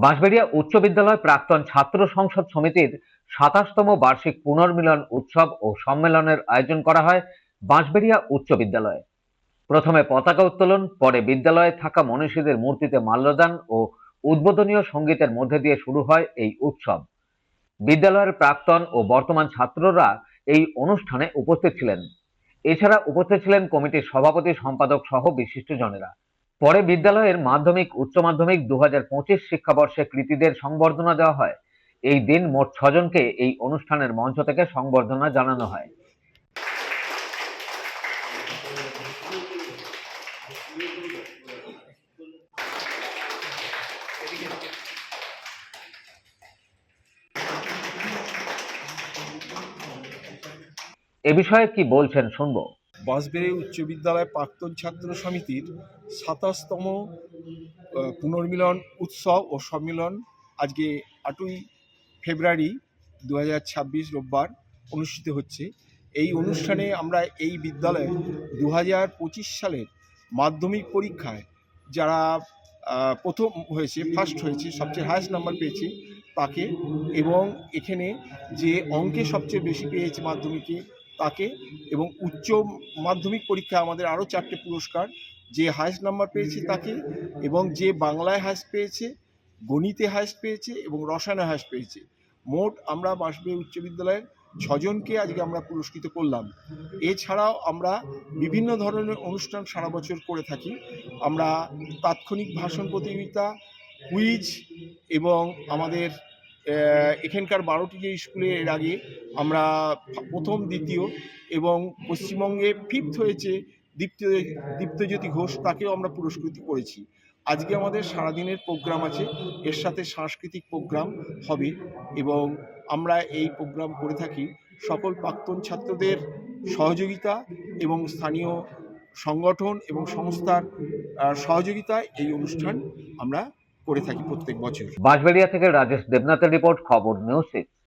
বাঁশবেড়িয়া উচ্চ বিদ্যালয় প্রাক্তন ছাত্র সংসদ সমিতির ২৭তম বার্ষিক পুনর্মিলন উৎসব ও সম্মেলনের আয়োজন করা হয় বাঁশবেড়িয়া উচ্চ বিদ্যালয়ে। প্রথমে পতাকা উত্তোলন, পরে বিদ্যালয়ে থাকা মনীষীদের মূর্তিতে মাল্যদান ও উদ্বোধনীয় সঙ্গীতের মধ্যে দিয়ে শুরু হয় এই উৎসব। বিদ্যালয়ের প্রাক্তন ও বর্তমান ছাত্ররা এই অনুষ্ঠানে উপস্থিত ছিলেন। এছাড়া উপস্থিত ছিলেন কমিটির সভাপতি, সম্পাদক সহ বিশিষ্টজনেরা। পরে বিদ্যালয়ের মাধ্যমিক, উচ্চ মাধ্যমিক ২০২৫ শিক্ষাবর্ষে কৃতীদের সংবর্ধনা দেওয়া হয়। এই দিন মোট ৬ জনকে এই অনুষ্ঠানের মঞ্চ থেকে সংবর্ধনা জানানো হয়। এ বিষয়ে কি বলছেন শুনবো। বাঁশবেড়িয়া উচ্চ বিদ্যালয় প্রাক্তন ছাত্র সমিতির ২৭তম পুনর্মিলন উৎসব ও সম্মেলন আজকে ৮ই ফেব্রুয়ারি ২০২৬ রোববার অনুষ্ঠিত হচ্ছে। এই অনুষ্ঠানে আমরা এই বিদ্যালয়ে ২০২৫ সালের মাধ্যমিক পরীক্ষায় যারা প্রথম হয়েছে, ফার্স্ট হয়েছে, সবচেয়ে হায়েস্ট নাম্বার পেয়েছে তাকে, এবং এখানে যে অঙ্কে সবচেয়ে বেশি পেয়েছে মাধ্যমিকে তাকে, এবং উচ্চ মাধ্যমিক পরীক্ষা আমাদের আরও 4টে পুরস্কার, যে হায়েস্ট নাম্বার পেয়েছে তাকে, এবং যে বাংলায় হায়েস্ট পেয়েছে, গণিতে হায়েস্ট পেয়েছে এবং রসায়নে হায়েস্ট পেয়েছে। মোট আমরা বাঁশবেড়িয়া উচ্চ বিদ্যালয়ের ৬ জনকে আজকে আমরা পুরস্কৃত করলাম। এছাড়াও আমরা বিভিন্ন ধরনের অনুষ্ঠান সারা বছর করে থাকি। আমরা তাৎক্ষণিক ভাষণ প্রতিযোগিতা, কুইজ, এবং আমাদের এখানকার 12টি যে স্কুলে এর আগে আমরা প্রথম, দ্বিতীয় এবং পশ্চিমবঙ্গে ফিফথ হয়েছে দীপ্তজ্যোতি ঘোষ, তাকেও আমরা পুরস্কৃত করেছি। আজকে আমাদের সারাদিনের প্রোগ্রাম আছে, এর সাথে সাংস্কৃতিক প্রোগ্রাম হবে, এবং আমরা এই প্রোগ্রাম করে থাকি সকল প্রাক্তন ছাত্রদের সহযোগিতা এবং স্থানীয় সংগঠন এবং সংস্থার সহযোগিতায় এই অনুষ্ঠান আমরা করে থাকি প্রত্যেক বছর। বাঁশবেড়িয়া থেকে রাজেশ দেবনাথের রিপোর্ট, খবর নিউজ 6।